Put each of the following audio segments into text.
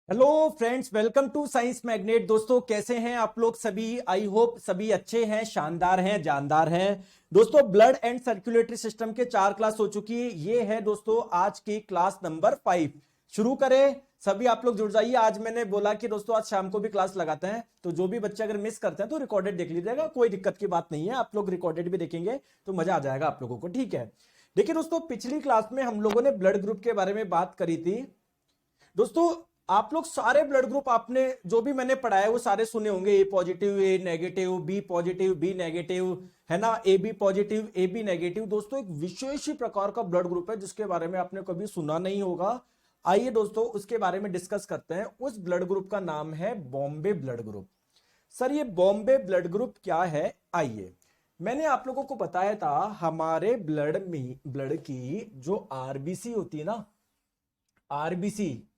Hello friends, welcome to science magnet. दोस्तों, कैसे हैं आप लोग सभी? आई होप सभी अच्छे हैं, शानदार हैं, जानदार हैं। दोस्तों, ब्लड एंड सर्कुलेटरी सिस्टम के 4 क्लास हो चुकी है। ये है दोस्तों आज की क्लास नंबर 5। शुरू करें। सभी आप लोग जुड़ जाइए। आज मैंने बोला कि दोस्तों आज शाम को भी क्लास लगाते हैं, तो जो भी बच्चे अगर मिस करते हैं तो रिकॉर्डेड देख लीजिएगा, कोई दिक्कत की बात नहीं है। आप लोग रिकॉर्डेड भी देखेंगे तो मजा आ जाएगा आप लोगों को, ठीक है? देखिए दोस्तों, पिछली क्लास में हम लोगों ने ब्लड ग्रुप के बारे में बात करी थी। दोस्तों, आप लोग सारे ब्लड ग्रुप आपने जो भी मैंने पढ़ाया वो सारे सुने होंगे। A positive, A negative, B positive, B negative, है ना? A B positive, A B negative. दोस्तों, एक विशेष ही प्रकार का ब्लड ग्रुप है जिसके बारे में आपने कभी सुना नहीं होगा। आइए दोस्तों उसके बारे में डिस्कस करते हैं। उस ब्लड ग्रुप का नाम है बॉम्बे ब्लड ग्रुप। सर, ये बॉम्बे ब्लड ग्रुप क्या है? आइए, मैंने आप लोगों को बताया था हमारे ब्लड की जो आरबीसी होती है ना, आरबीसी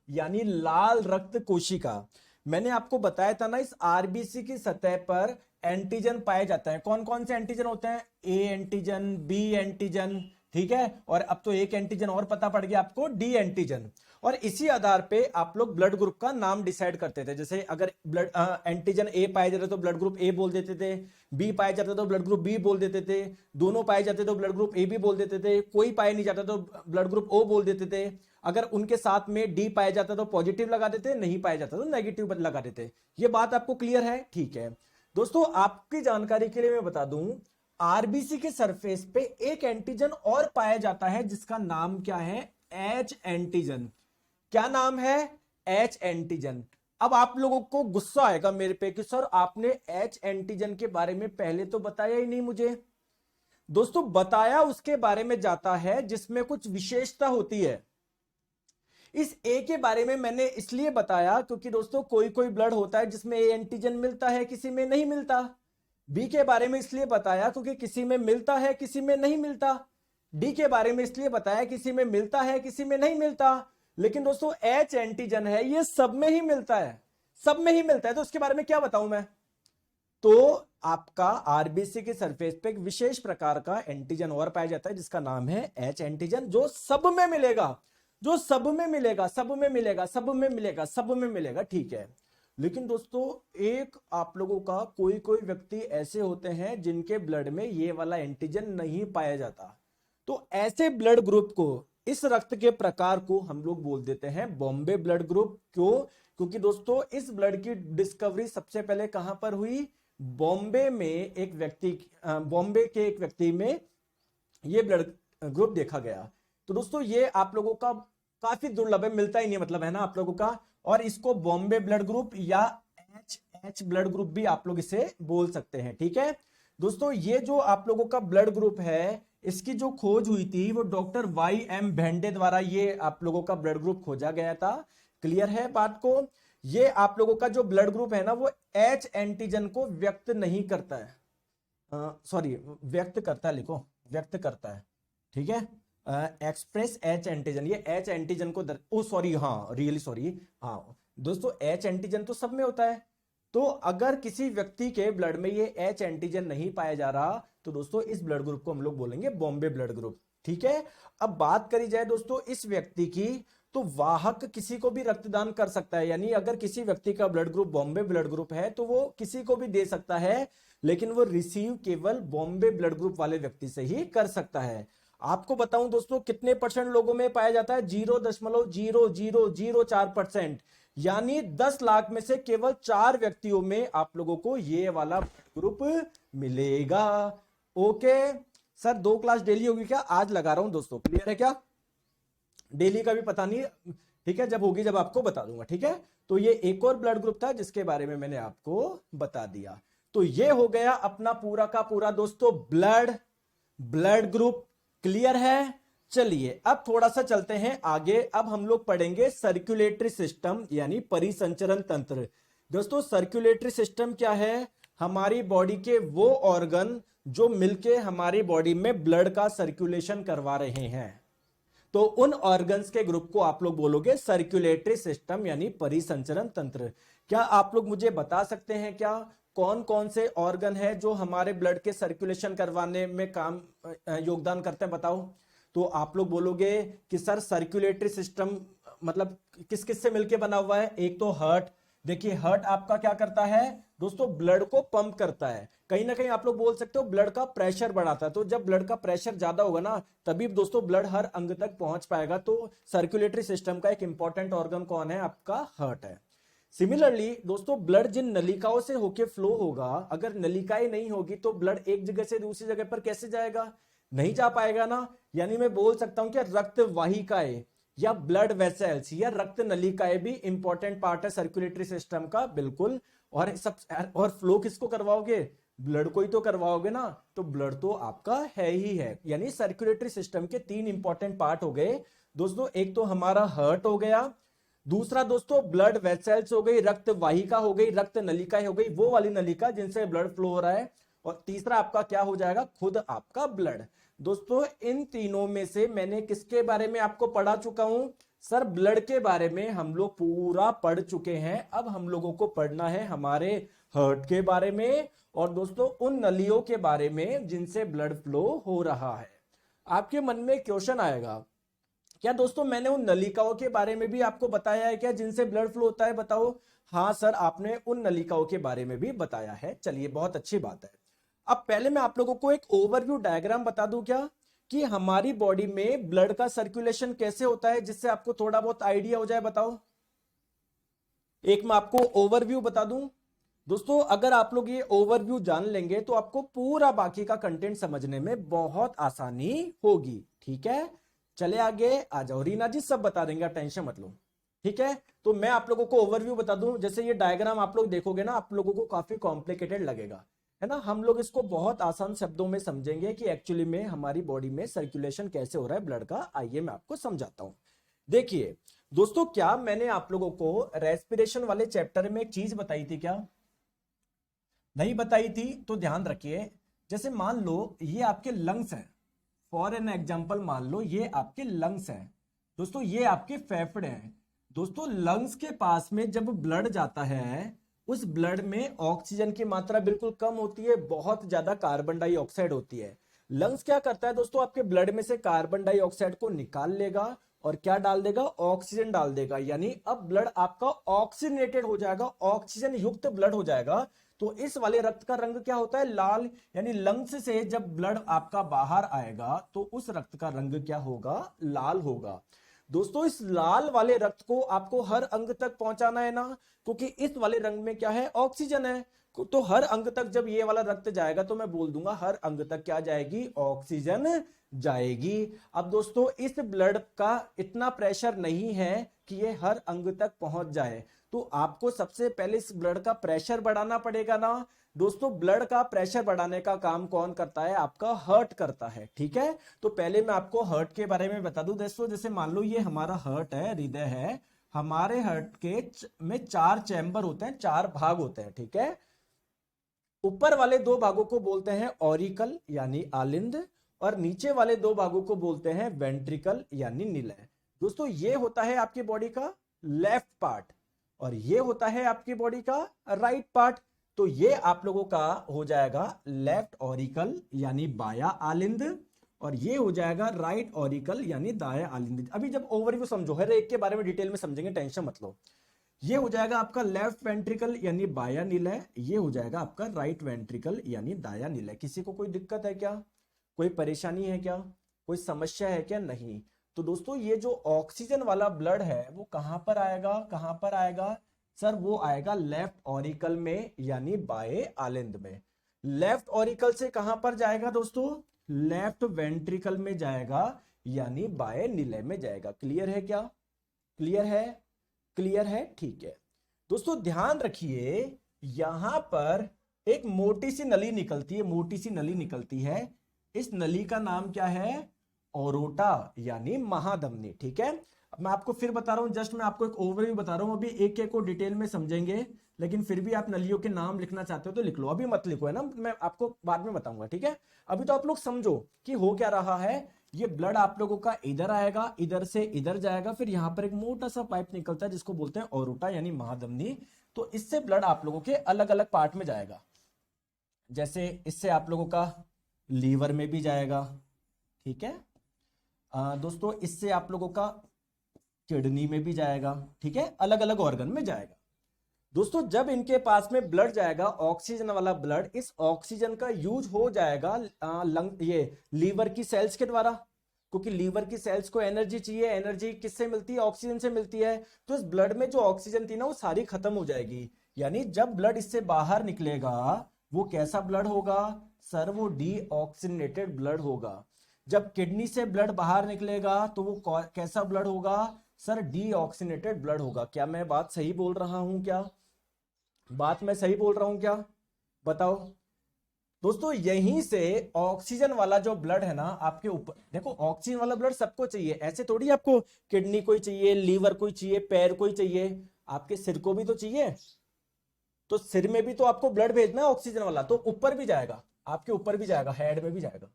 यानी लाल रक्त कोशिका। मैंने आपको बताया था ना, इस आरबीसी की सतह पर एंटीजन पाए जाते हैं। कौन कौन से एंटीजन होते हैं? ए एंटीजन, बी एंटीजन, ठीक है। और अब तो एक एंटीजन और पता पड़ गया आपको, डी एंटीजन। और इसी आधार पे आप लोग ब्लड ग्रुप का नाम डिसाइड करते थे। जैसे अगर ब्लड एंटीजन ए पाए जाते तो ब्लड ग्रुप ए बोल देते थे, बी पाए जाते तो ब्लड ग्रुप बी बोल देते थे, दोनों पाए जाते तो ब्लड ग्रुप ए बी बोल देते थे, कोई पाए नहीं जाता तो ब्लड ग्रुप ओ बोल देते थे। अगर उनके साथ में डी पाया जाता तो पॉजिटिव लगा देते, नहीं पाया जाता तो नेगेटिव लगा देते। ये बात आपको क्लियर है? ठीक है दोस्तों, आपकी जानकारी के लिए मैं बता दूं, आरबीसी के सरफेस पे एक एंटीजन और पाया जाता है जिसका नाम क्या है? H antigen. क्या नाम है? H antigen. अब आप लोगों को गुस्सा आएगा मेरे पे कि सर आपने एच एंटीजन के बारे में पहले तो बताया ही नहीं मुझे। दोस्तों, बताया उसके बारे में जाता है जिसमें कुछ विशेषता होती है। इस ए के बारे में मैंने इसलिए बताया क्योंकि दोस्तों कोई कोई ब्लड होता है जिसमें ए एंटीजन मिलता है, किसी में नहीं मिलता। बी के बारे में इसलिए बताया क्योंकि किसी में मिलता है, किसी में नहीं मिलता। डी के बारे में इसलिए बताया किसी में मिलता है, किसी में नहीं मिलता। लेकिन दोस्तों एच एंटीजन है, ये सब में ही मिलता है, सब में ही मिलता है। तो उसके बारे में क्या बताऊं मैं? तो आपका आरबीसी के सरफेस पे एक विशेष प्रकार का एंटीजन और पाया जाता है जिसका नाम है एच एंटीजन, जो सब में मिलेगा, जो सब में मिलेगा, सब में मिलेगा, सब में मिलेगा, सब में मिलेगा, ठीक है। लेकिन दोस्तों, एक आप लोगों का कोई कोई व्यक्ति ऐसे होते हैं जिनके ब्लड में ये वाला एंटीजन नहीं पाया जाता। तो ऐसे ब्लड ग्रुप को, इस रक्त के प्रकार को हम लोग बोल देते हैं बॉम्बे ब्लड ग्रुप। क्यों? क्योंकि दोस्तों इस ब्लड की डिस्कवरी सबसे पहले कहां पर हुई? बॉम्बे में एक व्यक्ति, बॉम्बे के एक व्यक्ति में ये ब्लड ग्रुप देखा गया। तो दोस्तों ये आप लोगों का काफी दुर्लभ है, मिलता ही नहीं, मतलब है ना आप लोगों का। और इसको बॉम्बे ब्लड ग्रुप या एच एच ब्लड ग्रुप भी आप लोग इसे बोल सकते हैं, ठीक है। दोस्तों, ये जो आप लोगों का ब्लड ग्रुप है, इसकी जो खोज हुई थी वो डॉक्टर वाई एम भेंडे द्वारा ये आप लोगों का ब्लड ग्रुप खोजा गया था। क्लियर है बात को? ये आप लोगों का जो ब्लड ग्रुप है ना, वो एच एंटीजन को व्यक्त नहीं करता है, सॉरी व्यक्त करता है, लिखो व्यक्त करता है, ठीक है। एक्सप्रेस एच एंटीजन, ये एच एंटीजन को ओ सॉरी, हाँ रियली सॉरी, हाँ दोस्तों एच एंटीजन तो सब में होता है। तो अगर किसी व्यक्ति के ब्लड में ये एच एंटीजन नहीं पाया जा रहा तो दोस्तों इस ब्लड ग्रुप को हम लोग बोलेंगे बॉम्बे ब्लड ग्रुप, ठीक है। अब बात करी जाए दोस्तों इस व्यक्ति की, तो वाहक किसी को भी रक्तदान कर सकता है। यानी अगर किसी व्यक्ति का blood group Bombay blood group है तो वो किसी को भी दे सकता है, लेकिन वो रिसीव केवल बॉम्बे ब्लड ग्रुप वाले व्यक्ति से ही कर सकता है। आपको बताऊं दोस्तों कितने परसेंट लोगों में पाया जाता है? 0.0004%। यानी 10 लाख में से केवल 4 व्यक्तियों में आप लोगों को ये वाला ग्रुप मिलेगा। ओके सर, 2 क्लास डेली होगी क्या? आज लगा रहा हूं दोस्तों, क्लियर है क्या? डेली का भी पता नहीं, ठीक है, जब होगी जब आपको बता दूंगा, ठीक है। तो ये एक और ब्लड ग्रुप था जिसके बारे में मैंने आपको बता दिया। तो ये हो गया अपना पूरा का पूरा दोस्तों ब्लड ब्लड ग्रुप। क्लियर है? चलिए अब थोड़ा सा चलते हैं आगे। अब हम लोग पढ़ेंगे सर्कुलेटरी सिस्टम यानी परिसंचरण तंत्र। दोस्तों सर्कुलेटरी सिस्टम क्या है? हमारी बॉडी के वो ऑर्गन जो मिलके हमारी बॉडी में ब्लड का सर्कुलेशन करवा रहे हैं, तो उन ऑर्गन्स के ग्रुप को आप लोग बोलोगे सर्कुलेटरी सिस्टम यानी परिसंचरण तंत्र। क्या आप लोग मुझे बता सकते हैं क्या कौन कौन से ऑर्गन है जो हमारे ब्लड के सर्कुलेशन करवाने में काम योगदान करते हैं? बताओ। तो आप लोग बोलोगे कि सर सर्कुलेटरी सिस्टम मतलब किस किस से मिलके बना हुआ है? एक तो हार्ट, देखिए हार्ट आपका क्या करता है दोस्तों, ब्लड को पंप करता है। कहीं ना कहीं आप लोग बोल सकते हो ब्लड का प्रेशर बढ़ाता है। तो जब ब्लड का प्रेशर ज्यादा होगा ना, तभी दोस्तों ब्लड हर अंग तक पहुंच पाएगा। तो सर्कुलेटरी सिस्टम का एक इंपॉर्टेंट ऑर्गन कौन है? आपका हार्ट है। सिमिलरली दोस्तों, ब्लड जिन नलिकाओं से होके फ्लो होगा, अगर नलिकाएं नहीं होगी तो ब्लड एक जगह से दूसरी जगह पर कैसे जाएगा? नहीं जा पाएगा ना। यानी मैं बोल सकता हूं कि रक्त वाहिकाएं या ब्लड वेसल्स या रक्त नलिकाएं भी इंपॉर्टेंट पार्ट है सर्कुलेटरी सिस्टम का, बिल्कुल। और फ्लो किसको करवाओगे? ब्लड को ही तो करवाओगे ना। तो ब्लड तो आपका है ही है। यानी सर्कुलेटरी सिस्टम के तीन इंपॉर्टेंट पार्ट हो गए दोस्तों। एक तो हमारा हार्ट हो गया, दूसरा दोस्तों ब्लड वेसल्स हो गई, रक्त वाहिका हो गई, रक्त नलिका हो गई, वो वाली नलिका जिनसे ब्लड फ्लो हो रहा है। और तीसरा आपका क्या हो जाएगा? खुद आपका ब्लड। दोस्तों इन तीनों में से मैंने किसके बारे में आपको पढ़ा चुका हूं? सर ब्लड के बारे में हम लोग पूरा पढ़ चुके हैं। अब हम लोगों को पढ़ना है हमारे हार्ट के बारे में और दोस्तों उन नलियों के बारे में जिनसे ब्लड फ्लो हो रहा है। आपके मन में क्वेश्चन आएगा, क्या दोस्तों मैंने उन नलिकाओं के बारे में भी आपको बताया है क्या जिनसे ब्लड फ्लो होता है? बताओ। हाँ सर, आपने उन नलिकाओं के बारे में भी बताया है। चलिए, बहुत अच्छी बात है। अब पहले मैं आप लोगों को एक ओवरव्यू डायग्राम बता दूं क्या, कि हमारी बॉडी में ब्लड का सर्कुलेशन कैसे होता है, जिससे आपको थोड़ा बहुत आइडिया हो जाए। बताओ, एक मैं आपको ओवरव्यू बता दूं। दोस्तों अगर आप लोग ये ओवरव्यू जान लेंगे तो आपको पूरा बाकी का कंटेंट समझने में बहुत आसानी होगी। ठीक है, चले आगे आ जाओ। रीना जी सब बता देंगे, आप टेंशन मत लो। ठीक है, तो मैं आप लोगों को ओवरव्यू बता दूं। जैसे ये डायग्राम आप लोग देखोगे ना, आप लोगों को काफी कॉम्प्लिकेटेड लगेगा, है ना। हम लोग इसको बहुत आसान शब्दों में समझेंगे कि एक्चुअली में हमारी बॉडी में सर्कुलेशन कैसे हो रहा है ब्लड का। आइए मैं आपको समझाता हूं। देखिए दोस्तों, क्या मैंने आप लोगों को रेस्पिरेशन वाले चैप्टर में एक चीज बताई थी क्या? नहीं बताई थी? तो ध्यान रखिए। जैसे मान लो ये आपके लंग्स हैं, फॉर एन एग्जाम्पल मान लो ये आपके लंग्स हैं दोस्तों, ये आपके फेफड़े हैं। दोस्तों लंग्स के पास में जब ब्लड जाता है, उस ब्लड में ऑक्सीजन की मात्रा बिल्कुल कम होती है, बहुत ज्यादा कार्बन डाइऑक्साइड होती है। लंग्स क्या करता है दोस्तों, आपके ब्लड में से कार्बन डाइऑक्साइड को निकाल लेगा और क्या डाल देगा? ऑक्सीजन डाल देगा। यानी अब ब्लड आपका ऑक्सीजनेटेड हो जाएगा, ऑक्सीजन युक्त ब्लड हो जाएगा। तो इस वाले रक्त का रंग क्या होता है? लाल। यानी लंग्स से जब ब्लड आपका बाहर आएगा तो उस रक्त का रंग क्या होगा? लाल होगा। दोस्तों इस लाल वाले रक्त को आपको हर अंग तक पहुंचाना है ना, क्योंकि इस वाले रंग में क्या है? ऑक्सीजन है। तो हर अंग तक जब ये वाला रक्त जाएगा तो मैं बोल दूंगा हर अंग तक क्या जाएगी? ऑक्सीजन जाएगी। अब दोस्तों इस ब्लड का इतना प्रेशर नहीं है कि ये हर अंग तक पहुंच जाए, तो आपको सबसे पहले इस ब्लड का प्रेशर बढ़ाना पड़ेगा ना। दोस्तों ब्लड का प्रेशर बढ़ाने का काम कौन करता है? आपका हार्ट करता है। ठीक है, तो पहले मैं आपको हार्ट के बारे में बता दूं दोस्तों। जैसे मान लो ये हमारा हार्ट है, हृदय है। हमारे हार्ट के में 4 चैम्बर होते हैं, 4 भाग होते हैं। ठीक है, ऊपर वाले 2 भागों को बोलते हैं ऑरिकल यानी आलिंद, और नीचे वाले 2 भागों को बोलते हैं वेंट्रिकल यानी निलय। दोस्तों ये होता है आपकी बॉडी का लेफ्ट पार्ट और ये होता है आपकी बॉडी का राइट पार्ट। तो ये आप लोगों का हो जाएगा लेफ्ट ऑरिकल यानी बाया आलिंद, और ये हो जाएगा राइट ऑरिकल यानी दाया आलिंद। अभी जब ओवरव्यू समझो, हर एक के बारे में डिटेल में समझेंगे, टेंशन मत लो। ये हो जाएगा आपका लेफ्ट वेंट्रिकल यानी बाया निलय, ये हो जाएगा आपका राइट वेंट्रिकल यानी दाया निलय। किसी को कोई दिक्कत है क्या? कोई परेशानी है क्या? कोई समस्या है क्या? नहीं। तो दोस्तों ये जो ऑक्सीजन वाला ब्लड है वो कहां पर आएगा? कहां पर आएगा सर? वो आएगा लेफ्ट ऑरिकल में यानी बाएं आलिंद में। लेफ्ट ऑरिकल से कहां पर जाएगा दोस्तों? लेफ्ट वेंट्रिकल में जाएगा यानी बाएं निलय में जाएगा। क्लियर है क्या? क्लियर है? क्लियर है, ठीक है। दोस्तों ध्यान रखिए, यहां पर एक मोटी सी नली निकलती है, मोटी सी नली निकलती है। इस नली का नाम क्या है? ओरोटा यानी महाधमनी। ठीक है, अब मैं आपको फिर बता रहा हूं, जस्ट मैं आपको एक ओवरव्यू बता रहा हूं। अभी एक एक को डिटेल में समझेंगे, लेकिन फिर भी आप नलियों के नाम लिखना चाहते हो तो लिख लो, अभी मत लिखो, है ना, मैं आपको बाद में बताऊंगा। ठीक है, अभी तो आप लोग समझो कि हो क्या रहा है। ये ब्लड आप लोगों का इधर आएगा, इधर से इधर जाएगा, फिर यहां पर एक मोटा सा पाइप निकलता है जिसको बोलते हैं ओरोटा यानी महाधमनी। तो इससे ब्लड आप लोगों के अलग अलग पार्ट में जाएगा। जैसे इससे आप लोगों का लीवर में भी जाएगा। ठीक है दोस्तों, इससे आप लोगों का किडनी में भी जाएगा, ठीक है, अलग अलग ऑर्गन में जाएगा। दोस्तों जब इनके पास में ब्लड जाएगा, ऑक्सीजन वाला ब्लड, इस ऑक्सीजन का यूज हो जाएगा लंग ये लीवर की सेल्स के द्वारा, क्योंकि लीवर की सेल्स को एनर्जी चाहिए। एनर्जी किससे मिलती है? ऑक्सीजन से मिलती है। तो इस ब्लड में जो ऑक्सीजन थी ना वो सारी खत्म हो जाएगी। यानी जब ब्लड इससे बाहर निकलेगा वो कैसा ब्लड होगा सर? वो डीऑक्सीनेटेड ब्लड होगा। जब किडनी से ब्लड बाहर निकलेगा तो वो कैसा ब्लड होगा सर? डीऑक्सीनेटेड ब्लड होगा। क्या मैं बात सही बोल रहा हूं? क्या बात मैं सही बोल रहा हूं क्या? बताओ। दोस्तों यहीं से ऑक्सीजन वाला जो ब्लड है ना आपके ऊपर, देखो ऑक्सीजन वाला ब्लड सबको चाहिए, ऐसे थोड़ी आपको किडनी कोई चाहिए, लीवर कोई चाहिए, पैर कोई चाहिए, आपके सिर को भी तो चाहिए। तो सिर में भी तो आपको ब्लड भेजना है ऑक्सीजन वाला, तो ऊपर भी जाएगा, आपके ऊपर भी जाएगा, हेड में भी जाएगा।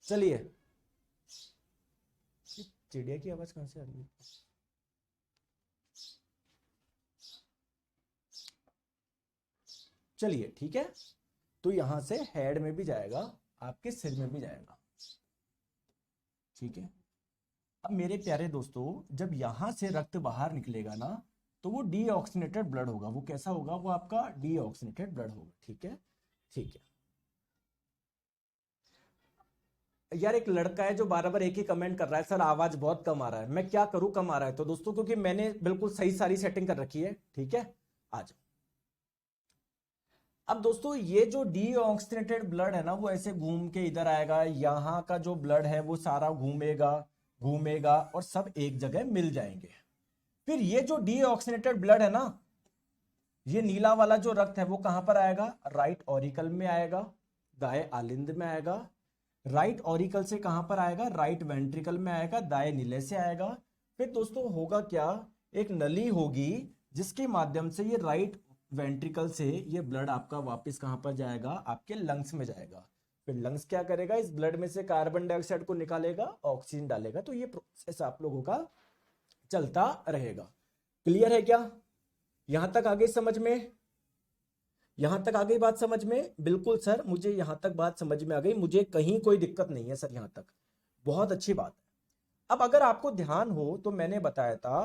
चलिए, चिड़िया की आवाज कहां से आ रही है? चलिए ठीक है, तो यहां से हेड में भी जाएगा, आपके सिर में भी जाएगा, ठीक है। अब मेरे प्यारे दोस्तों जब यहां से रक्त बाहर निकलेगा ना तो वो डीऑक्सीनेटेड ब्लड होगा। वो कैसा होगा? वो आपका डीऑक्सीनेटेड ब्लड होगा, ठीक है। ठीक है यार, एक लड़का है जो बार बार एक ही कमेंट कर रहा है, सर आवाज बहुत कम आ रहा है। मैं क्या करूं कम आ रहा है? तो दोस्तों क्योंकि मैंने बिल्कुल सही सारी सेटिंग कर रखी है, ठीक है। आ जाओ। अब दोस्तों ये जो डीऑक्सीनेटेड ब्लड है ना वो ऐसे घूम के इधर आएगा, यहाँ का जो ब्लड है वो सारा घूमेगा घूमेगा और सब एक जगह मिल जाएंगे। फिर ये जो डीऑक्सीनेटेड ब्लड है ना, ये नीला वाला जो रक्त है वो कहां पर आएगा? राइट ऑरिकल में आएगा, दाएं आलिंद में आएगा। राइट ऑरिकल से कहां पर आएगा? राइट वेंट्रिकल में आएगा, दाएं नीले से आएगा। फिर दोस्तों होगा क्या? एक नली होगी जिसके माध्यम से ये राइट वेंट्रिकल से ये ब्लड आपका वापस कहां पर जाएगा? आपके लंग्स में जाएगा। फिर लंग्स क्या करेगा? इस ब्लड में से कार्बन डाइऑक्साइड को निकालेगा, ऑक्सीजन डालेगा। तो ये प्रोसेस आप लोगों का चलता रहेगा। क्लियर है क्या? यहां तक आ गई समझ में? यहां तक आ गई बात समझ में? बिल्कुल सर, मुझे यहां तक बात समझ में आ गई, मुझे कहीं कोई दिक्कत नहीं है सर यहां तक। बहुत अच्छी बात है। अब अगर आपको ध्यान हो तो मैंने बताया था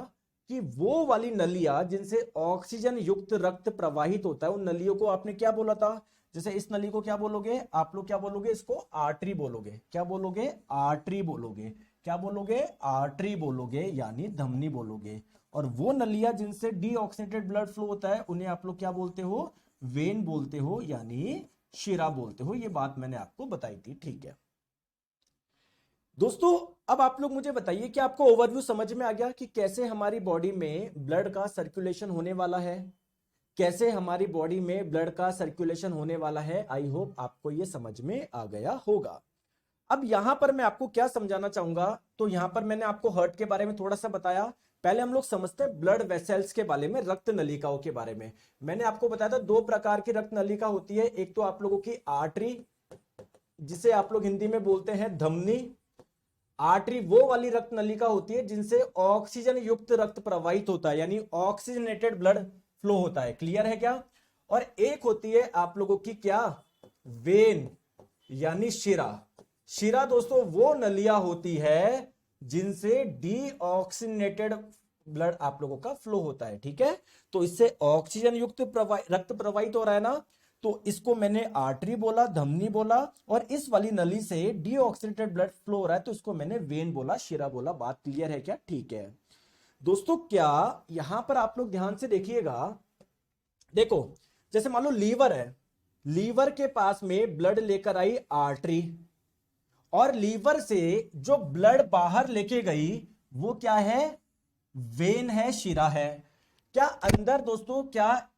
कि वो वाली नलियां जिनसे ऑक्सीजन युक्त रक्त प्रवाहित होता है उन नलियों को आपने क्या बोला था? जैसे इस नली को क्या बोलोगे आप लोग? क्या बोलोगे इसको? आर्टरी बोलोगे। क्या बोलोगे? आर्टरी बोलोगे। क्या बोलोगे? आर्टरी बोलोगे, यानी धमनी बोलोगे। और वो नलियां जिनसे डीऑक्सीनेटेड ब्लड फ्लो होता है उन्हें आप लोग क्या बोलते हो? वेन बोलते हो, यानी शिरा बोलते हो। ये बात मैंने आपको बताई थी, ठीक है। दोस्तों अब आप लोग मुझे बताइए कि आपको ओवरव्यू समझ में आ गया कि कैसे हमारी बॉडी में ब्लड का सर्कुलेशन होने वाला है? कैसे हमारी बॉडी में ब्लड का सर्कुलेशन होने वाला है? आई होप आपको यह समझ में आ गया होगा। अब यहां पर मैं आपको क्या समझाना चाहूंगा, तो यहां पर मैंने आपको हार्ट के बारे में थोड़ा सा बताया। पहले हम लोग समझते हैं ब्लड वेसल्स के बारे में, रक्त नलिकाओं के बारे में। मैंने आपको बताया था दो प्रकार की रक्त नलिका होती है। एक तो आप लोगों की आर्टरी, जिसे आप लोग हिंदी में बोलते हैं धमनी। आर्टरी वो वाली रक्त नलिका होती है जिनसे ऑक्सीजन युक्त रक्त प्रवाहित होता है, यानी ऑक्सीजनेटेड ब्लड फ्लो होता है। क्लियर है क्या? और एक होती है आप लोगों की क्या? वेन, यानी शिरा। शिरा दोस्तों वो नलियां होती है जिनसे डीऑक्सीनेटेड ब्लड आप लोगों का फ्लो होता है, ठीक है। तो इससे ऑक्सीजन युक्त रक्त प्रवाहित हो रहा है ना, तो इसको मैंने आर्टरी बोला, धमनी बोला। और इस वाली नली से डीऑक्सीनेटेड ब्लड फ्लो हो रहा है तो इसको मैंने वेन बोला, शिरा बोला। बात क्लियर है क्या? ठीक है दोस्तों, क्या यहां पर आप लोग ध्यान से देखिएगा। देखो जैसे मान लो लीवर है, लीवर के पास में ब्लड लेकर आई आर्टरी, और लीवर से जो ब्लड बाहर लेके गई वो क्या है? वेन है, शिरा है। क्या अंदर दोस्तों, क्या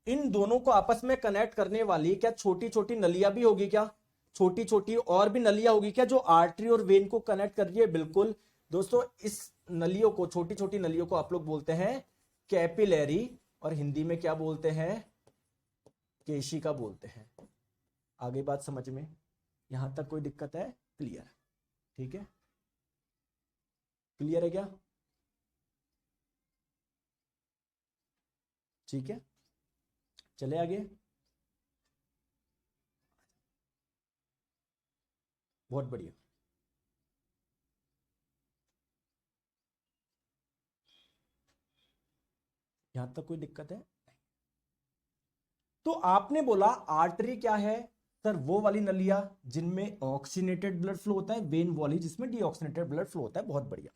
इन दोनों को आपस में कनेक्ट करने वाली क्या छोटी छोटी नलियां भी होगी? क्या छोटी छोटी और भी नलियां होगी क्या जो आर्टरी और वेन को कनेक्ट कर रही है? बिल्कुल दोस्तों, इस नलियों को, छोटी छोटी नलियों को आप लोग बोलते हैं कैपिलरी, और हिंदी में क्या बोलते हैं? केशिका बोलते हैं। आगे बात समझ में? यहां तक कोई दिक्कत है? क्लियर? ठीक है, क्लियर है क्या? ठीक है, चले आगे। बहुत बढ़िया। यहां तक कोई दिक्कत है? तो आपने बोला आर्टरी क्या है सर? वो वाली नलियां जिनमें ऑक्सीनेटेड ब्लड फ्लो होता है, वेन वाली जिसमें डीऑक्सीनेटेड ब्लड फ्लो होता है। बहुत बढ़िया।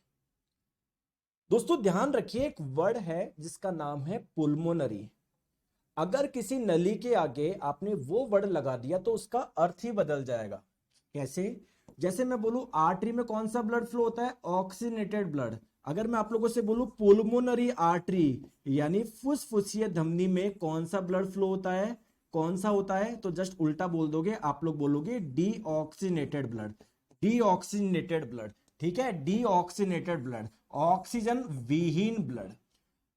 दोस्तों ध्यान रखिए, एक वर्ड है जिसका नाम है पुल्मोनरी। अगर किसी नली के आगे आपने वो वर्ड लगा दिया तो उसका अर्थ ही बदल जाएगा। कैसे? जैसे मैं बोलूं आर्टरी में कौन सा ब्लड फ्लो होता है? Oxygenated blood. अगर मैं आप लोगों से बोलूं पुल्मोनरी आर्टरी यानी फुसफुसीय धमनी में कौन सा ब्लड फ्लो होता है, कौन सा होता है, तो जस्ट उल्टा बोल दोगे, आप लोग बोलोगे डीऑक्सीनेटेड ब्लड। डीऑक्सीनेटेड ब्लड, ठीक है, डीऑक्सीनेटेड ब्लड, ऑक्सीजन विहीन ब्लड।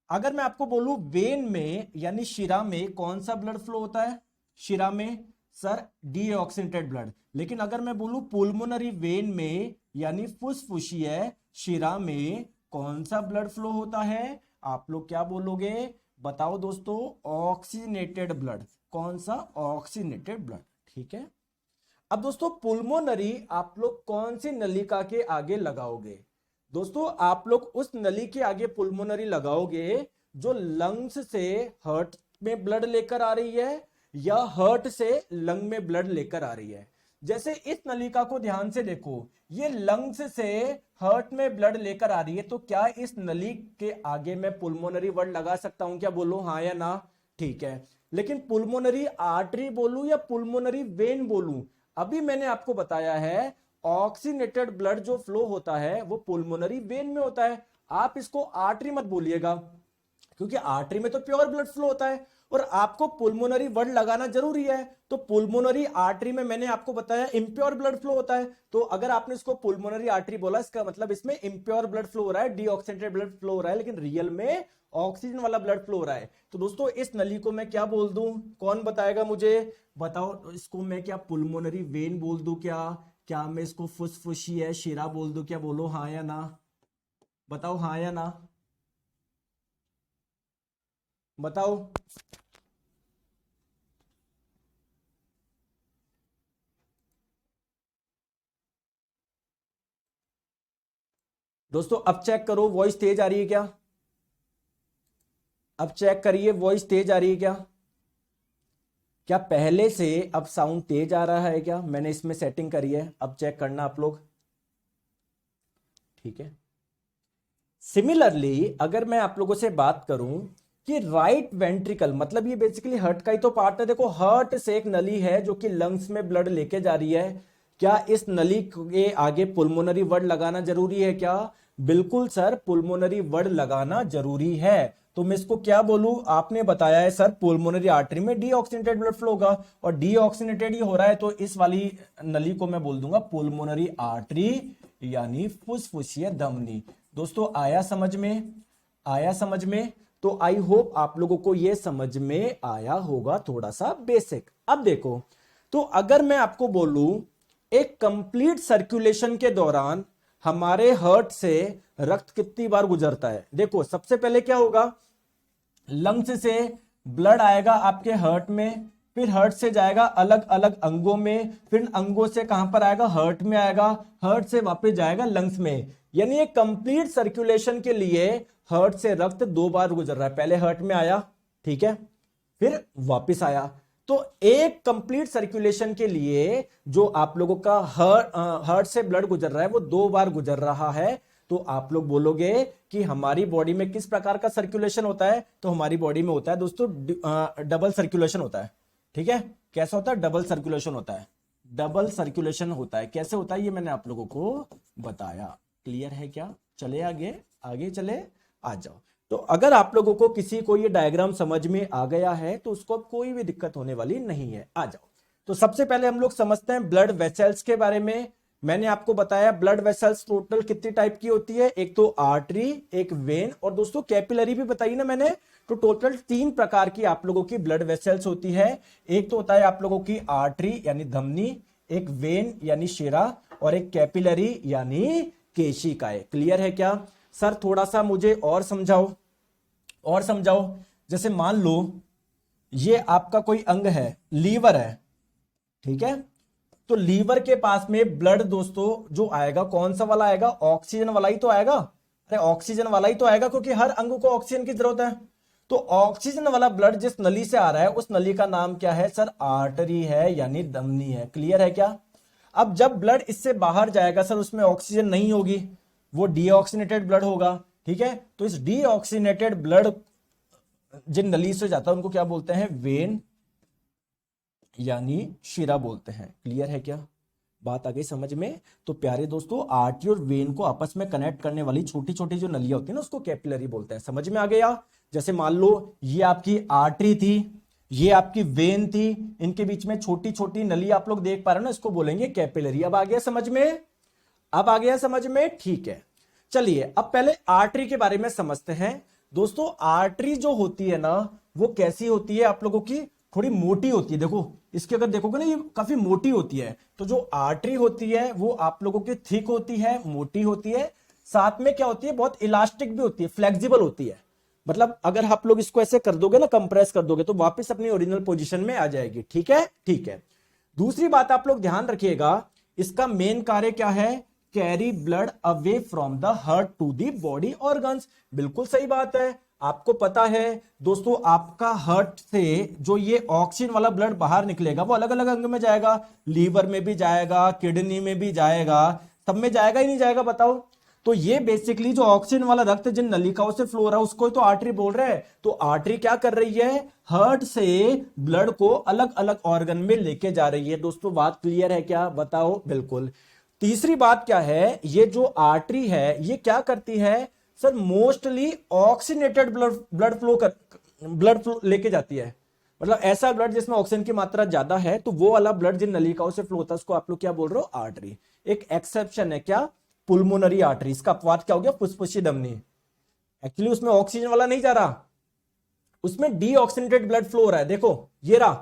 अगर मैं आपको बोलूं वेन में यानी शिरा में कौन सा ब्लड फ्लो होता है? शिरा में सर डीऑक्सीनेटेड ब्लड। लेकिन अगर मैं बोलूं पुल्मोनरी वेन में यानी फुसफुसीय शिरा में कौन सा ब्लड फ्लो होता है? आप लोग क्या बोलोगे? बताओ दोस्तों, ऑक्सीनेटेड ब्लड। कौन सा? Oxygenated blood. ठीक है। अब दोस्तों पुल्मोनरी आप लोग कौन सी नलिका के आगे लगाओगे? दोस्तों आप लोग उस नली के आगे पुल्मोनरी लगाओगे जो लंग्स से हार्ट में ब्लड लेकर आ रही है या हार्ट से लंग में ब्लड लेकर आ रही है। जैसे इस नलिका को ध्यान से देखो, ये लंग्स से हार्ट में ब्लड लेकर आ रही है, तो क्या इस नली के आगे मैं पुल्मोनरी वर्ड लगा सकता हूं? क्या बोलो, हाँ या ना? ठीक है। लेकिन पुल्मोनरी आर्टरी बोलूं या पुल्मोनरी वेन बोलूं? अभी मैंने आपको बताया है ऑक्सीनेटेड ब्लड जो फ्लो होता है वो पुल्मोनरी वेन में होता है। आप इसको आर्टरी मत बोलिएगा, क्योंकि आर्टरी में तो प्योर ब्लड फ्लो होता है और आपको पुल्मोनरी वर्ड लगाना जरूरी है। तो पुल्मोनरी आर्टरी में मैंने आपको बताया इम्प्योर ब्लड फ्लो होता है। तो अगर आपने इसको पुल्मोनरी आर्टरी बोला, इसका मतलब इसमें इम्प्योर ब्लड फ्लो हो रहा है, डीऑक्सीनेटेड ब्लड फ्लो हो रहा है, लेकिन रियल में ऑक्सीजन वाला ब्लड फ्लो हो रहा है। तो दोस्तों इस नली को मैं क्या बोल दूं? कौन बताएगा मुझे? बताओ, इसको मैं क्या पुल्मोनरी वेन बोल दूं? क्या मैं इसको फुसफुसिया शिरा बोल दूं? क्या बोलो, हाँ या ना? बताओ, हाँ या ना? बताओ। दोस्तों अब चेक करो, वॉइस तेज आ रही है क्या? अब चेक करिए, वॉइस तेज आ रही है क्या? क्या पहले से अब साउंड तेज आ रहा है क्या? मैंने इसमें सेटिंग करी है, अब चेक करना आप लोग। ठीक है। सिमिलरली अगर मैं आप लोगों से बात करूं कि राइट वेंट्रिकल, मतलब ये बेसिकली हार्ट का ही तो पार्ट है। देखो हार्ट से एक नली है जो कि लंग्स में ब्लड लेके जा रही है। क्या इस नली के आगे पुल्मोनरी वर्ड लगाना जरूरी है क्या? बिल्कुल सर, पुल्मोनरी वर्ड लगाना जरूरी है। तो मैं इसको क्या बोलूं? आपने बताया है सर पुल्मोनरी आर्टरी में डीऑक्सीनेटेड ब्लड फ्लो होगा, और डीऑक्सीनेटेड ही हो रहा है, तो इस वाली नली को मैं बोल दूंगा पुल्मोनरी आर्टरी यानी फुसफुसिया धमनी। दोस्तों आया समझ में? आया समझ में? तो आई होप आप लोगों को यह समझ में आया होगा, थोड़ा सा बेसिक। अब देखो, तो अगर मैं आपको बोलूं एक कंप्लीट सर्कुलेशन के दौरान हमारे हार्ट से रक्त कितनी बार गुजरता है? देखो सबसे पहले क्या होगा, लंग्स से ब्लड आएगा आपके हार्ट में, फिर हार्ट से जाएगा अलग अलग अंगों में, फिर अंगों से कहां पर आएगा? हार्ट में आएगा, हार्ट से वापस जाएगा लंग्स में। यानी एक कंप्लीट सर्कुलेशन के लिए हार्ट से रक्त 2 बार गुजर रहा है। पहले हार्ट में आया, ठीक है, फिर वापस आया। तो एक कंप्लीट सर्कुलेशन के लिए जो आप लोगों का हार्ट से ब्लड गुजर रहा है वो 2 बार गुजर रहा है। तो आप लोग बोलोगे कि हमारी बॉडी में किस प्रकार का सर्कुलेशन होता है? तो हमारी बॉडी में होता है दोस्तों डबल सर्कुलेशन होता है। ठीक है, कैसा होता है? डबल सर्कुलेशन होता है। डबल सर्कुलेशन होता है। कैसे होता है ये मैंने आप लोगों को बताया। क्लियर है क्या? चले आगे, आगे चले, आ जाओ। तो अगर आप लोगों को किसी को ये डायग्राम समझ में आ गया है तो उसको कोई भी दिक्कत होने वाली नहीं है। आ जाओ। तो सबसे पहले हम लोग समझते हैं ब्लड वेसल्स के बारे में। मैंने आपको बताया ब्लड वेसल्स टोटल कितनी टाइप की होती है, एक तो आर्टरी, एक वेन, और दोस्तों कैपिलरी भी बताई ना मैंने। तो टोटल 3 प्रकार की आप लोगों की ब्लड वेसल्स होती है। एक तो होता है आप लोगों की आर्टरी यानी धमनी, एक वेन यानी शिरा, और एक कैपिलरी यानी केशिकाएं। क्लियर है क्या? सर थोड़ा सा मुझे और समझाओ, और समझाओ। जैसे मान लो ये आपका कोई अंग है, लीवर है, ठीक है, तो लीवर के पास में ब्लड दोस्तों जो आएगा कौन सा वाला आएगा, ऑक्सीजन वाला ही तो आएगा। अरे ऑक्सीजन वाला ही तो आएगा क्योंकि हर अंग को ऑक्सीजन की जरूरत है। तो ऑक्सीजन वाला ब्लड जिस नली से आ रहा है उस नली का नाम क्या है सर, आर्टरी है यानी धमनी है। क्लियर है क्या? अब जब ब्लड इससे बाहर जाएगा सर उसमें ऑक्सीजन नहीं होगी, वो डीऑक्सीनेटेड ब्लड होगा। ठीक है, तो इस डीऑक्सीनेटेड ब्लड जिन नली से जाता है उनको क्या बोलते हैं, वेन यानी शिरा बोलते हैं। क्लियर है क्या? बात आ गई समझ में? तो प्यारे दोस्तों आर्टरी और वेन को आपस में कनेक्ट करने वाली छोटी छोटी जो नलियां होती है ना उसको कैपिलरी बोलते हैं। समझ में आ गया? जैसे मान लो ये आपकी आर्टरी थी, ये आपकी वेन थी, इनके बीच में छोटी छोटी नली आप लोग देख पा रहे हो ना, इसको बोलेंगे कैपिलरी। अब आ गया समझ में? अब आ गया समझ में? ठीक है, चलिए अब पहले आर्टरी के बारे में समझते हैं। दोस्तों आर्टरी जो होती है ना वो कैसी होती है, आप लोगों की थोड़ी मोटी होती है। देखो इसके अगर देखोगे ना ये काफी मोटी होती है। तो जो आर्टरी होती है वो आप लोगों की थिक होती है, मोटी होती है, साथ में क्या होती है, बहुत इलास्टिक भी होती है, फ्लेक्सिबल होती है। मतलब अगर आप लोग इसको ऐसे कर दोगे ना, कंप्रेस कर दोगे तो वापस अपनी ओरिजिनल पोजीशन में आ जाएगी। ठीक है, ठीक है। दूसरी बात आप लोग ध्यान रखिएगा, इसका मेन कार्य क्या है, carry blood away from the heart to the body organs. बिल्कुल सही बात है। आपको पता है दोस्तों आपका हार्ट से जो ये ऑक्सीजन वाला ब्लड बाहर निकलेगा वो अलग अलग अंग में जाएगा, लीवर में भी जाएगा, किडनी में भी जाएगा, सब में जाएगा ही नहीं जाएगा बताओ? तो ये बेसिकली जो ऑक्सीजन वाला रक्त जिन नलिकाओं से फ्लो हो रहा है उसको तो आर्टरी बोल रहे हैं। तो आर्टरी क्या कर रही है, हार्ट से ब्लड को अलग अलग ऑर्गन में लेके जा रही है। दोस्तों बात क्लियर है क्या, बताओ? बिल्कुल। तीसरी बात क्या है, ये जो आर्टरी है ये क्या करती है sir, mostly oxygenated blood flow लेके जाती है। मतलब ऐसा ब्लड जिसमें ऑक्सीजन की मात्रा ज्यादा है, तो वो वाला ब्लड जिन नलिकाओं से फ्लो होता है उसको आप लोग क्या बोल रहे हो, आर्टरी। एक एक्सेप्शन है क्या, पुल्मोनरी आर्टरी। इसका अपवाद क्या हो गया, फुसफुसी धमनी। एक्चुअली उसमें ऑक्सीजन वाला नहीं जा रहा, उसमें डीऑक्सीनेटेड ब्लड फ्लो हो रहा है। देखो ये रहा,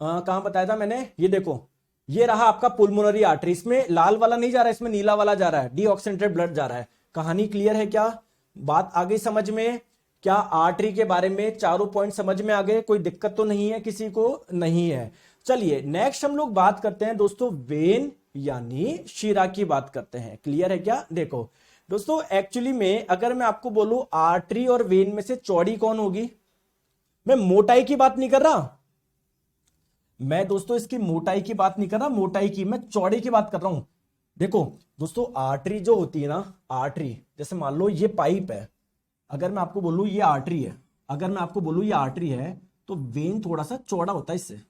कहां बताया था मैंने, ये देखो ये रहा आपका पुल्मोनरी आर्टरी। इसमें लाल वाला नहीं जा रहा है, इसमें नीला वाला जा रहा है, डीऑक्सीनेटेड ब्लड जा रहा है। कहानी क्लियर है क्या? बात आ गई समझ में? क्या आर्टरी के बारे में चारों पॉइंट समझ में आ गए? कोई दिक्कत तो नहीं है किसी को? नहीं है। चलिए नेक्स्ट हम लोग बात करते हैं दोस्तों वेन यानी शिरा की बात करते हैं। क्लियर है क्या? देखो दोस्तों एक्चुअली में अगर मैं आपको बोलूं आर्टरी और वेन में से चौड़ी कौन होगी, मैं मोटाई की बात नहीं कर रहा, मैं दोस्तों इसकी मोटाई की बात नहीं कर रहा, मोटाई की, मैं चौड़ी की बात कर रहा हूं। देखो दोस्तों आर्टरी जो होती है ना, आर्टरी जैसे मान लो ये पाइप है, अगर मैं आपको बोलूं ये आर्टरी है, अगर मैं आपको बोलूं ये आर्टरी है, तो वेन थोड़ा सा चौड़ा होता है इससे।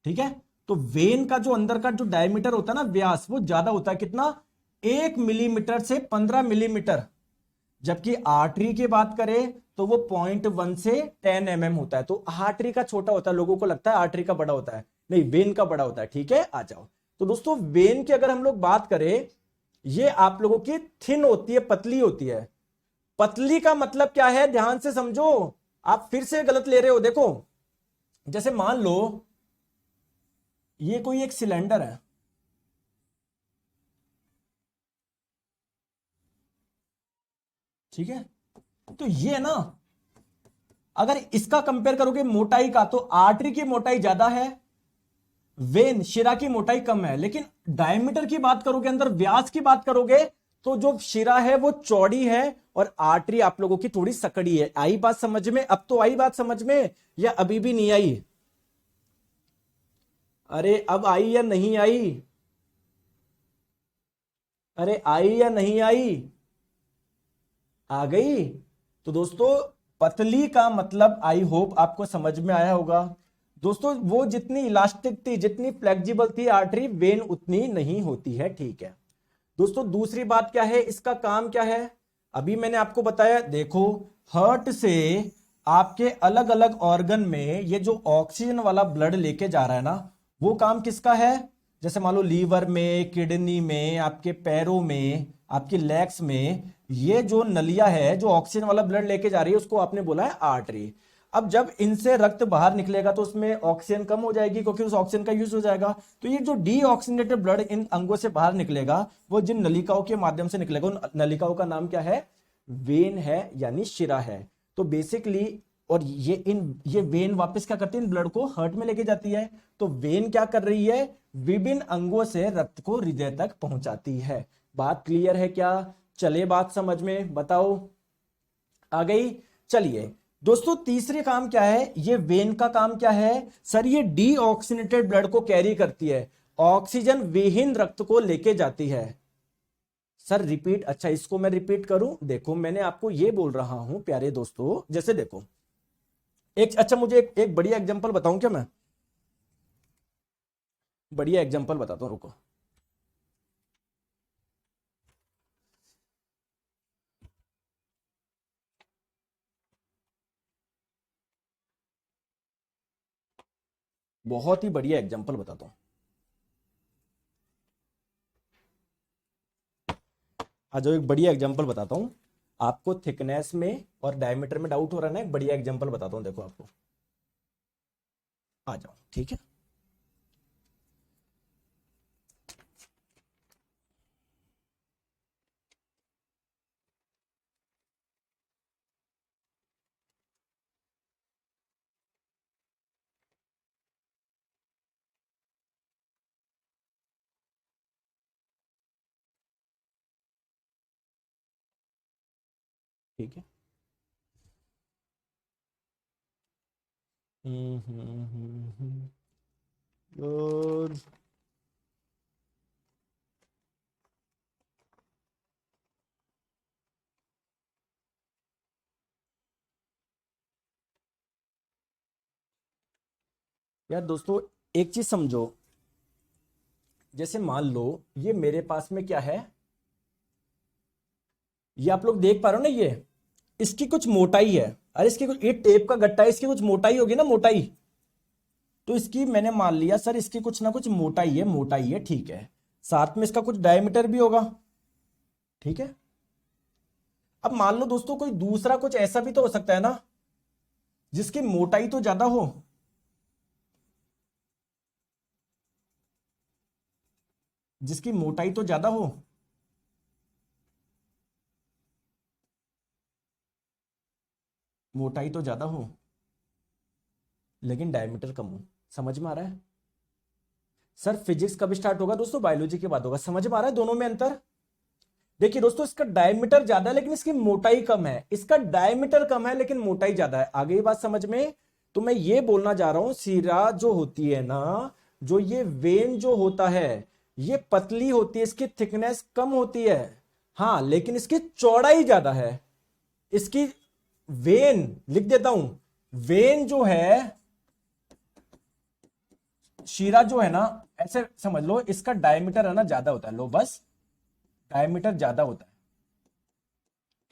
ठीक है, तो वेन का जो अंदर का जो डायमीटर होता है ना, व्यास, वो ज्यादा होता है। कितना? 1 मिलीमीटर से 15 मिलीमीटर। जबकि आर्टरी की बात करें तो वो 0.1 से 10 mm होता है। तो आर्टरी का छोटा होता है, लोगों को लगता है आर्टरी का बड़ा होता है, नहीं वेन का बड़ा होता है। ठीक है, आ जाओ। तो दोस्तों वेन की अगर हम लोग बात करें, ये आप लोगों की थिन होती है, पतली होती है। पतली का मतलब क्या है, ध्यान से समझो, आप फिर से गलत ले रहे हो। देखो जैसे मान लो ये कोई एक सिलेंडर है, ठीक है, तो ये ना अगर इसका कंपेयर करोगे मोटाई का, तो आर्टरी की मोटाई ज्यादा है, वेन शिरा की मोटाई कम है। लेकिन डायमीटर की बात करोगे, अंदर व्यास की बात करोगे, तो जो शिरा है वो चौड़ी है और आर्टरी आप लोगों की थोड़ी सकड़ी है। आई बात समझ में? अब तो आई बात समझ में या अभी भी नहीं आई? अरे अब आई या नहीं आई? अरे आई या नहीं आई? आ गई? तो दोस्तों पतली का मतलब आई होप आपको समझ में आया होगा। दोस्तों वो जितनी इलास्टिक थी, जितनी फ्लेक्सिबल थी आर्टरी, वेन उतनी नहीं होती है। ठीक है दोस्तों, दूसरी बात क्या है, इसका काम क्या है, अभी मैंने आपको बताया। देखो हार्ट से आपके अलग अलग ऑर्गन में ये जो ऑक्सीजन वाला ब्लड लेके जा रहा है ना, वो काम किसका है? जैसे मान लो लीवर में, किडनी में, आपके पैरों में, आपके लेग्स में, ये जो नलिया है जो ऑक्सीजन वाला ब्लड लेके जा रही है उसको आपने बोला है आर्टरी। अब जब इनसे रक्त बाहर निकलेगा तो उसमें ऑक्सीजन कम हो जाएगी क्योंकि उस ऑक्सीजन का यूज हो जाएगा। तो ये जो डीऑक्सीनेटेड ब्लड इन अंगों से बाहर निकलेगा वो जिन नलिकाओं के माध्यम से निकलेगा, उन नलिकाओं का नाम क्या है? वेन है यानी शिरा है। तो बेसिकली और ये वेन वापस क्या करती है, इन ब्लड को हार्ट में लेके जाती है। तो वेन क्या कर रही है, विभिन्न अंगों से रक्त को हृदय तक पहुंचाती है। बात क्लियर है क्या? चलिए बात समझ में, बताओ आ गई। चलिए दोस्तों, तीसरे काम क्या है, ये वेन का काम क्या है सर, ये डीऑक्सीनेटेड ब्लड को कैरी करती है, ऑक्सीजन विहीन रक्त को लेके जाती है। सर रिपीट, अच्छा इसको मैं रिपीट करूं, देखो मैंने आपको ये बोल रहा हूं प्यारे दोस्तों, जैसे देखो एक, अच्छा मुझे एक बढ़िया एग्जांपल बताऊं क्या, मैं बढ़िया एग्जांपल बताता हूं, रुको। बहुत ही बढ़िया एग्जांपल बताता हूं। आज एक बढ़िया एग्जांपल बताता हूं आपको, थिकनेस में और डायमीटर में डाउट हो रहा है ना, एक बढ़िया एग्जांपल बताता हूं, देखो आपको, आ जाओ ठीक है। ठीक है। गुड। यार दोस्तों एक चीज समझो, जैसे मान लो ये मेरे पास में क्या है, ये आप लोग देख पा रहे हो ना, ये इसकी कुछ मोटाई है, अरे इसकी कुछ, ये टेप का गट्टा है, इसकी कुछ मोटाई होगी ना, मोटाई। तो इसकी मैंने मान लिया सर इसकी कुछ ना कुछ मोटाई है, मोटाई है, ठीक है, साथ में इसका कुछ डायमीटर भी होगा, ठीक है। अब मान लो दोस्तों कोई दूसरा कुछ ऐसा भी तो हो सकता है ना जिसकी मोटाई तो ज्यादा हो, जिसकी मोटाई तो ज्यादा हो, मोटाई तो ज्यादा हो लेकिन डायमीटर कम हो। समझ में आ रहा है सर? फिजिक्स कब स्टार्ट होगा दोस्तों? बायोलॉजी के बाद होगा। समझ में आ रहा है दोनों में अंतर? देखिए दोस्तों, इसका डायमीटर ज्यादा है लेकिन इसकी मोटाई कम है, इसका डायमीटर कम है लेकिन मोटाई ज्यादा है। आगे बात समझ में? तो मैं ये बोलना जा रहा हूं, सिरा जो होती है ना, जो ये वेन जो होता है, ये पतली होती है, इसकी थिकनेस कम होती है, हाँ, लेकिन इसकी चौड़ाई ज्यादा है। इसकी वेन लिख देता हूं, वेन जो है, शीरा जो है ना, ऐसे समझ लो, इसका डायमीटर है ना ज्यादा होता है, लो बस, डायमीटर ज्यादा होता है,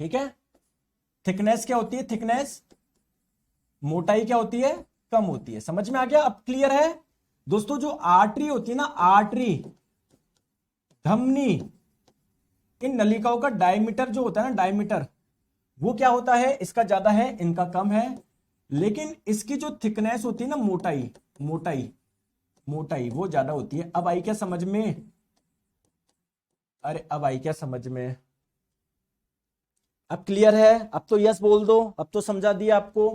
ठीक है। थिकनेस क्या होती है, थिकनेस, मोटाई क्या होती है, कम होती है। समझ में आ गया? अब क्लियर है दोस्तों? जो आर्टरी होती है ना, आर्टरी, धमनी, इन नलिकाओं का डायमीटर जो होता है ना, डायमीटर, वो क्या होता है, इसका ज्यादा है, इनका कम है, लेकिन इसकी जो थिकनेस होती है ना, मोटाई, मोटाई, मोटाई वो ज्यादा होती है। अब आई क्या समझ में? अरे अब आई क्या समझ में? अब क्लियर है? अब तो यस बोल दो, अब तो समझा दिया आपको,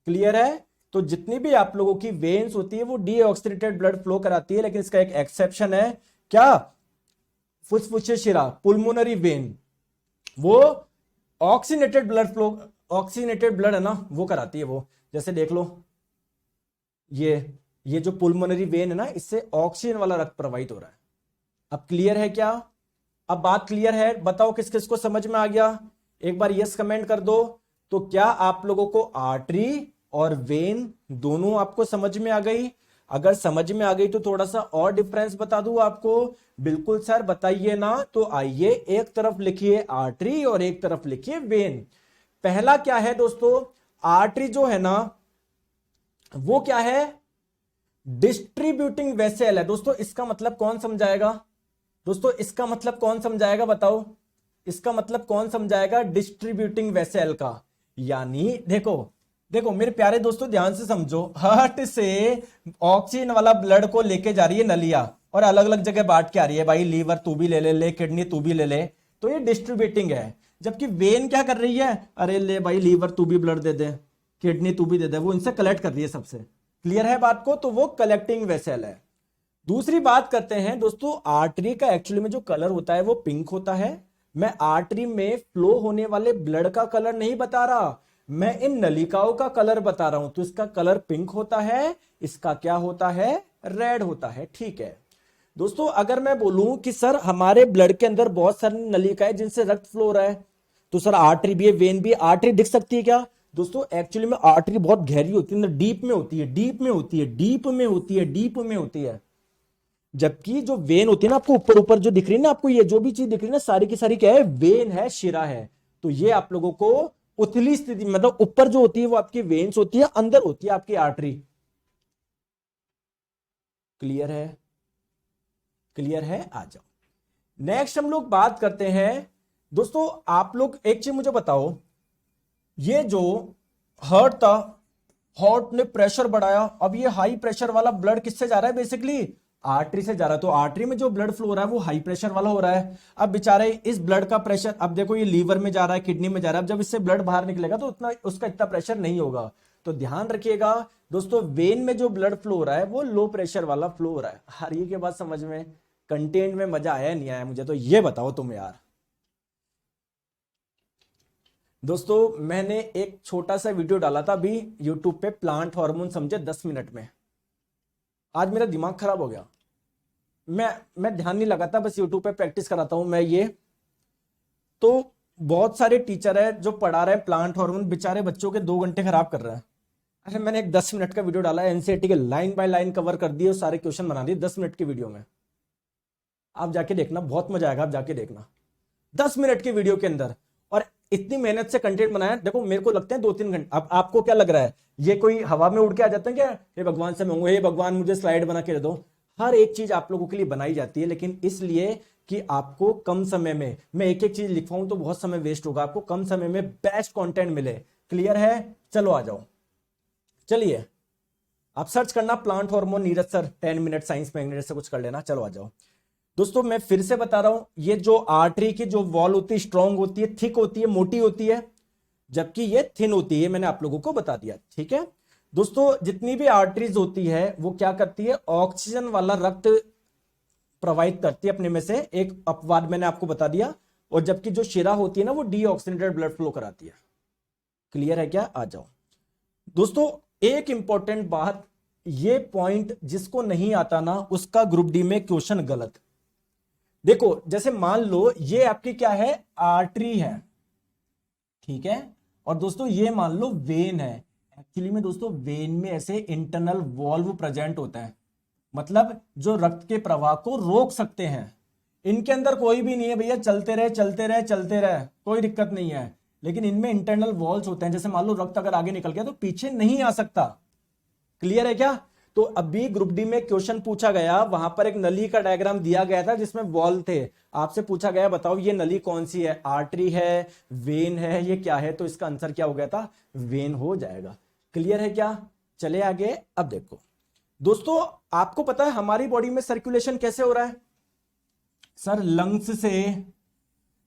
क्लियर है? तो जितनी भी आप लोगों की वेन्स होती है वो डीऑक्सीनेटेड ब्लड फ्लो कराती है, लेकिन इसका एक एक्सेप्शन है, क्या? फुसफुसे शिरा, पुल्मोनरी वेन, वो oxygenated blood flow, oxygenated blood है ना वो कराती है वो। जैसे देख लो, ये जो पुल्मोनरी वेन है ना, इससे ऑक्सीजन वाला रक्त प्रवाहित हो रहा है। अब क्लियर है क्या? अब बात क्लियर है? बताओ किस किस को समझ में आ गया, एक बार यस कमेंट कर दो। तो क्या आप लोगों को आर्टरी और वेन दोनों आपको समझ में आ गई? अगर समझ में आ गई तो थोड़ा सा और डिफरेंस बता दूं आपको। बिल्कुल सर बताइए ना। तो आइए, एक तरफ लिखिए आर्टरी और एक तरफ लिखिए वेन। पहला क्या है दोस्तों, आर्टरी जो है ना वो क्या है, डिस्ट्रीब्यूटिंग वेसल है। दोस्तों इसका मतलब कौन समझाएगा? दोस्तों इसका मतलब कौन समझाएगा, बताओ, इसका मतलब कौन समझाएगा डिस्ट्रीब्यूटिंग वेसल का? यानी देखो, देखो मेरे प्यारे दोस्तों ध्यान से समझो, हार्ट से ऑक्सीजन वाला ब्लड को लेके जा रही है नलिया, और अलग अलग जगह बांट के आ रही है, भाई लीवर तू भी ले किडनी तू भी ले, तो ये डिस्ट्रीब्यूटिंग है। जबकि वेन क्या कर रही है, अरे ले भाई लीवर तू भी ब्लड दे दे, किडनी तू भी दे दे, वो इनसे कलेक्ट कर रही है सबसे। क्लियर है बात को? तो वो कलेक्टिंग वेसल है। दूसरी बात करते हैं दोस्तों, आर्टरी का एक्चुअली में जो कलर होता है वो पिंक होता है। मैं आर्टरी में फ्लो होने वाले ब्लड का कलर नहीं बता रहा, मैं इन नलिकाओं का कलर बता रहा हूं। तो इसका कलर पिंक होता है, इसका क्या होता है? रेड होता है। ठीक है दोस्तों, अगर मैं बोलूं कि सर हमारे ब्लड के अंदर बहुत सारी नलिकाएं जिनसे रक्त फ्लो हो रहा है, तो सर आर्टरी भी है, वेन भी है, आर्टरी दिख सकती है क्या? दोस्तों एक्चुअली में आर्टरी बहुत गहरी होती है, डीप में होती है, डीप में होती है, डीप में होती है, डीप में होती है। जबकि जो वेन होती है ना, आपको ऊपर ऊपर जो दिख रही है ना, आपको ये जो भी चीज दिख रही है ना, सारी की सारी क्या है? वेन है, शिरा है। तो ये आप लोगों को उथली स्थिति, मतलब ऊपर जो होती है वो आपकी वेन्स होती है, अंदर होती है आपकी आर्टरी। क्लियर है? क्लियर है? आ जाओ नेक्स्ट हम लोग बात करते हैं। दोस्तों आप लोग एक चीज मुझे बताओ, ये जो हार्ट था, हार्ट ने प्रेशर बढ़ाया, अब ये हाई प्रेशर वाला ब्लड किससे जा रहा है? बेसिकली आर्टरी से जा रहा है। तो आर्टरी में जो ब्लड फ्लो हो रहा है वो हाई प्रेशर वाला हो रहा है। अब बेचारे इस ब्लड का प्रेशर, अब देखो ये लीवर में जा रहा है, किडनी में जा रहा है, अब जब इससे ब्लड बाहर निकलेगा तो उतना उसका इतना प्रेशर नहीं होगा। तो ध्यान रखिएगा दोस्तों, वेन में जो ब्लड फ्लो हो रहा है वो लो प्रेशर वाला फ्लो हो रहा है। हर ये के बाद समझ में, कंटेंट में मजा आया नहीं आया मुझे तो ये बताओ तुम यार। दोस्तों मैंने एक छोटा सा वीडियो डाला था अभी यूट्यूब पे, प्लांट हार्मोन समझे 10 मिनट में। आज मेरा दिमाग खराब हो गया, मैं ध्यान नहीं लगाता, बस यूट्यूब पे प्रैक्टिस कराता हूं मैं ये। तो बहुत सारे टीचर है जो पढ़ा रहे हैं प्लांट हार्मोन, बेचारे बच्चों के 2 घंटे खराब कर रहे हैं। अरे मैंने एक 10 मिनट का वीडियो डाला है, एनसीईआरटी के लाइन बाय लाइन कवर कर दिए और सारे क्वेश्चन बना दिए 10 मिनट की वीडियो में। आप जाके देखना, बहुत मजा आएगा, आप जाके देखना 10 मिनट की वीडियो के अंदर। और इतनी मेहनत से कंटेंट बनाया, देखो मेरे को लगते हैं 2-3 घंटे। अब आपको क्या लग रहा है, ये कोई हवा में उड़ के आ जाते हैं क्या? हे भगवान से मांगो, हे भगवान मुझे स्लाइड बना के दे दो। हर एक चीज आप लोगों के लिए बनाई जाती है, लेकिन इसलिए कि आपको कम समय में, मैं एक एक चीज लिखवाऊं तो बहुत समय वेस्ट होगा, आपको कम समय में बेस्ट कंटेंट मिले। क्लियर है? चलो आ जाओ, चलिए आप सर्च करना plant hormone Neeraj sir 10 minute science magnet से कुछ कर लेना। चलो आ जाओ दोस्तों, मैं फिर से बता रहा हूं, ये जो आर्टरी की जो वॉल होती है स्ट्रांग होती है, थिक होती है, मोटी होती है, जबकि ये थिन होती है। मैंने आप लोगों को बता दिया। ठीक है दोस्तों, जितनी भी आर्टरीज होती है वो क्या करती है? ऑक्सीजन वाला रक्त प्रवाहित करती है अपने में से, एक अपवाद मैंने आपको बता दिया। और जबकि जो शिरा होती है ना, वो डीऑक्सीनेटेड ब्लड फ्लो कराती है। क्लियर है क्या? आ जाओ दोस्तों, एक इंपॉर्टेंट बात, ये पॉइंट जिसको नहीं आता ना उसका ग्रुप डी में क्वेश्चन गलत। देखो जैसे मान लो ये आपकी क्या है? आर्टरी है, ठीक है, और दोस्तों ये मान लो वेन है। एक्चुअली में दोस्तों वेन में ऐसे इंटरनल वॉल्व प्रेजेंट होता है, मतलब जो रक्त के प्रवाह को रोक सकते हैं। इनके अंदर कोई भी नहीं है भैया, चलते रहे चलते रहे चलते रहे, कोई दिक्कत नहीं है। लेकिन इनमें इंटरनल वॉल्स होते हैं, जैसे मान लो रक्त अगर आगे निकल गया तो पीछे नहीं आ सकता। क्लियर है क्या? तो अभी ग्रुप डी में क्वेश्चन पूछा गया, वहां पर एक नली का डायग्राम दिया गया था जिसमें वॉल थे। आपसे पूछा गया बताओ ये नली कौन सी है? आर्टरी है, वेन है, ये क्या है? तो इसका आंसर क्या हो गया था? वेन हो जाएगा। क्लियर है क्या? चले आगे। अब देखो दोस्तों, आपको पता है हमारी बॉडी में सर्कुलेशन कैसे हो रहा है? सर लंग्स से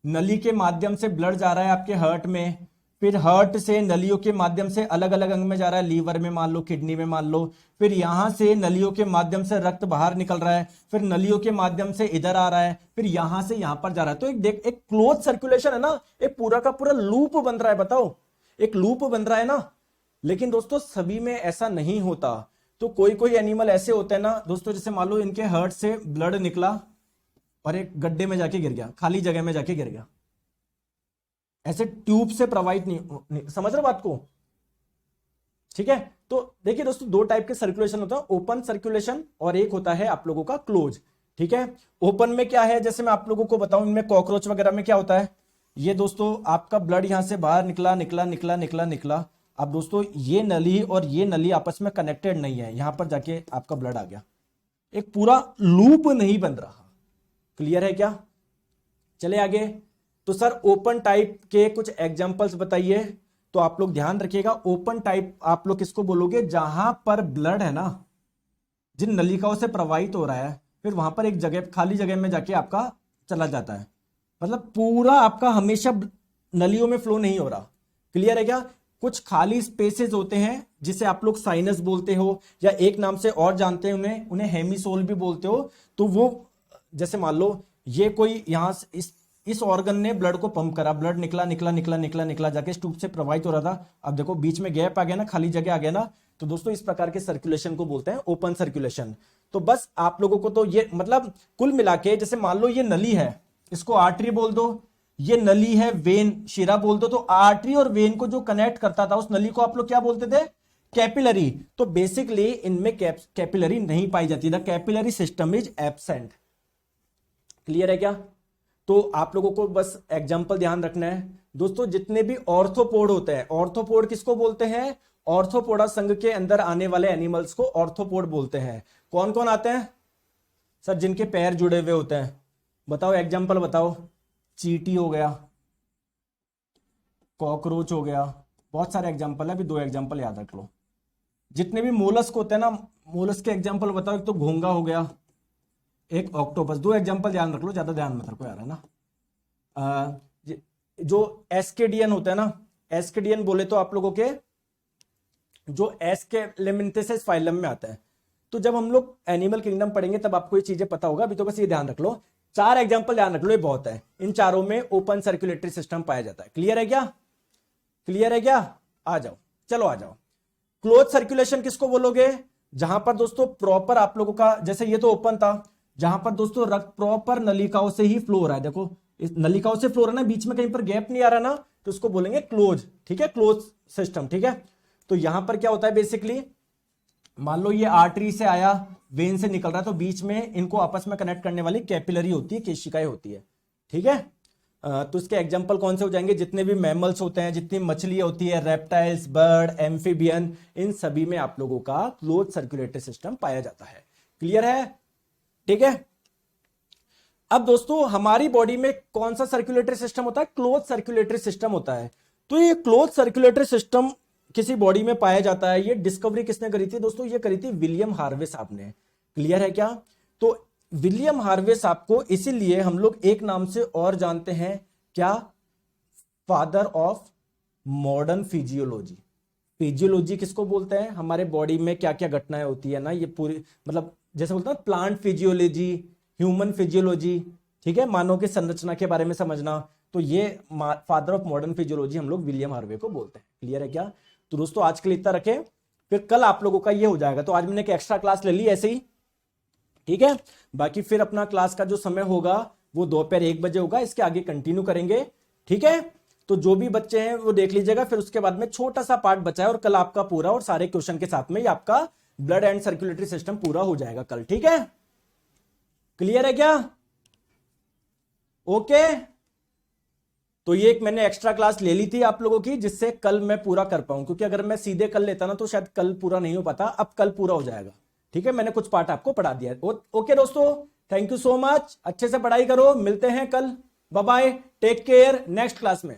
नली के माध्यम से ब्लड जा रहा है आपके हार्ट में, फिर हार्ट से नलियों के माध्यम से अलग अलग अंग में जा रहा है, लीवर में मान लो, किडनी में मान लो, फिर यहां से नलियों के माध्यम से रक्त बाहर निकल रहा है, फिर नलियों के माध्यम से इधर आ रहा है, फिर यहां से यहां पर जा रहा है। तो एक क्लोज सर्कुलेशन है ना, एक पूरा का पूरा लूप बन रहा है। बताओ, एक लूप बन रहा है ना। लेकिन दोस्तों सभी में ऐसा नहीं होता। तो कोई कोई एनिमल ऐसे होते हैं ना दोस्तों, जैसे मान लो इनके हार्ट से ब्लड निकला और एक गड्ढे में जाके गिर गया, खाली जगह में जाके गिर गया, ऐसे ट्यूब से प्रवाहित नहीं। समझ रहे बात को? ठीक है, तो देखिए दोस्तों, 2 टाइप के सर्कुलेशन होता है, ओपन सर्कुलेशन और एक होता है आप लोगों का क्लोज। ठीक है, ओपन में क्या है, जैसे मैं आप लोगों को बताऊं, इनमें कॉकरोच वगैरह में क्या होता है, ये दोस्तों आपका ब्लड यहां से बाहर निकला निकला निकला निकला निकला। अब दोस्तों ये नली और ये नली आपस में कनेक्टेड नहीं है, यहां पर जाके आपका ब्लड आ गया, एक पूरा लूप नहीं बन रहा। क्लियर है क्या? चले आगे। तो सर ओपन टाइप के कुछ एग्जांपल्स बताइए। तो आप लोग ध्यान रखिएगा, ओपन टाइप आप लोग किसको बोलोगे? जहां पर ब्लड है ना, जिन नलिकाओं से प्रवाहित हो रहा है, फिर वहां पर एक जगह खाली जगह में जाके आपका चला जाता है, मतलब पूरा आपका हमेशा नलियों में फ्लो नहीं हो रहा। क्लियर है क्या? कुछ खाली स्पेसेस होते हैं जिसे आप लोग साइनस बोलते हो या एक नाम से और जानते हैं उन्हें उन्हें हेमिसोल भी बोलते हो। तो वो जैसे मान लो ये कोई यहां से इस ऑर्गन ने ब्लड को पंप करा, ब्लड निकला निकला निकला निकला निकला जाके इस ट्यूब से प्रवाहित हो रहा था। अब देखो बीच में गैप आ गया ना, खाली जगह आ गया ना, तो दोस्तों इस प्रकार के सर्कुलेशन को बोलते हैं ओपन सर्कुलेशन। तो बस आप लोगों को तो ये मतलब कुल मिला के, जैसे मान लो ये नली है, इसको आर्टरी बोल दो, ये नली है वेन शिरा बोल दो। तो आर्टरी और वेन को जो कनेक्ट करता था उस नली को आप लोग क्या बोलते थे? कैपिलरी। तो बेसिकली इनमें कैपिलरी नहीं पाई जाती, the capillary system is absent. Clear है क्या? तो आप लोगों को बस एग्जाम्पल ध्यान रखना है दोस्तों। जितने भी ऑर्थोपोड होते हैं, ऑर्थोपोड किसको बोलते हैं? ऑर्थोपोडा संघ के अंदर आने वाले एनिमल्स को ऑर्थोपोड बोलते हैं। कौन कौन आते हैं सर? जिनके पैर जुड़े हुए होते हैं, बताओ एग्जाम्पल बताओ। चींटी हो गया, कॉकरोच हो गया, बहुत सारे एग्जाम्पल है, अभी 2 एग्जाम्पल याद रख लो। जितने भी मोलस्क होते हैं ना, मोलस्क के एग्जाम्पल बताओ। एक तो घोंगा हो गया, एक ऑक्टोपस। 2 एग्जाम्पल ध्यान रख लो, ज्यादा ध्यान मत रखो यार, है ना। जो एस्केडियन होता है ना, एस्केडियन बोले तो आप लोगों के जो एस्केलेमिंथेसिस फाइलम में आता है। तो जब हम लोग एनिमल किंगडम पढ़ेंगे तब आपको ये चीजें पता होगा, अभी तो बस ये ध्यान रख लो। 4 एग्जाम्पल ध्यान रख लो, ये बहुत है। इन चारों में ओपन सर्कुलेटरी सिस्टम पाया जाता है। क्लियर है क्या? क्लियर है क्या? आ जाओ, चलो आ जाओ। क्लोज सर्कुलेशन किसको बोलोगे? जहां पर दोस्तों प्रॉपर आप लोगों का, जैसे ये तो ओपन था, जहां पर दोस्तों रक्त प्रॉपर नलिकाओं से ही फ्लो हो रहा है। देखो इस नलिकाओं से फ्लो हो रहा है ना, बीच में कहीं पर गैप नहीं आ रहा ना, तो उसको बोलेंगे क्लोज। ठीक है, क्लोज सिस्टम। ठीक है, तो यहां पर क्या होता है बेसिकली, मान लो ये आर्टरी से आया, वेन से निकल रहा है, तो बीच में इनको आपस में कनेक्ट करने वाली कैपिलरी होती है, केशिकाएं होती है। ठीक है, तो इसके एग्जांपल कौन से हो जाएंगे? जितने भी मैमल्स होते हैं, जितनी मछली होती है, रेप्टाइल्स, बर्ड, एम्फीबियन, इन सभी में आप लोगों का क्लोज सर्कुलेटरी सिस्टम पाया जाता है। क्लियर है? ठीक है। अब दोस्तों हमारी बॉडी में कौन सा सर्कुलेटरी सिस्टम होता है? क्लोज सर्कुलेटरी सिस्टम होता है। तो ये क्लोज सर्कुलेटरी सिस्टम किसी बॉडी में पाया जाता है। ये डिस्कवरी किसने करी थी दोस्तों? ये करी थी विलियम हार्वे साहब ने। क्लियर है क्या? तो विलियम हार्वे साहब को इसीलिए हम लोग एक नाम से और जानते हैं, क्या? Father of modern physiology. Physiology किसको बोलते हैं? हमारे बॉडी में क्या क्या घटनाएं होती है ना, ये पूरी मतलब जैसे बोलते हैं प्लांट फिजियोलॉजी, ह्यूमन फिजियोलॉजी। ठीक है, मानव की संरचना के बारे में समझना, तो ये फादर ऑफ मॉडर्न फिजियोलॉजी हम लोग विलियम हार्वे को बोलते हैं। क्लियर है क्या? तो दोस्तों आज के लिए इतना रखें, फिर कल आप लोगों का ये हो जाएगा। तो आज मैंने एक एक्स्ट्रा क्लास ले ली ऐसे ही, ठीक है। बाकी फिर अपना क्लास का जो समय होगा वो दोपहर 1 बजे होगा, इसके आगे कंटिन्यू करेंगे। ठीक है, तो जो भी बच्चे हैं वो देख लीजिएगा। फिर उसके बाद में छोटा सा पार्ट बचा है और कल आपका पूरा और सारे क्वेश्चन के साथ में ही आपका ब्लड एंड सर्कुलेटरी सिस्टम पूरा हो जाएगा कल। ठीक है, क्लियर है क्या? ओके, तो ये एक मैंने एक्स्ट्रा क्लास ले ली थी आप लोगों की, जिससे कल मैं पूरा कर पाऊं, क्योंकि अगर मैं सीधे कल लेता ना तो शायद कल पूरा नहीं हो पाता। अब कल पूरा हो जाएगा। ठीक है, मैंने कुछ पार्ट आपको पढ़ा दिया है। ओके दोस्तों, थैंक यू सो मच, अच्छे से पढ़ाई करो, मिलते हैं कल। Bye bye, take care, next class में।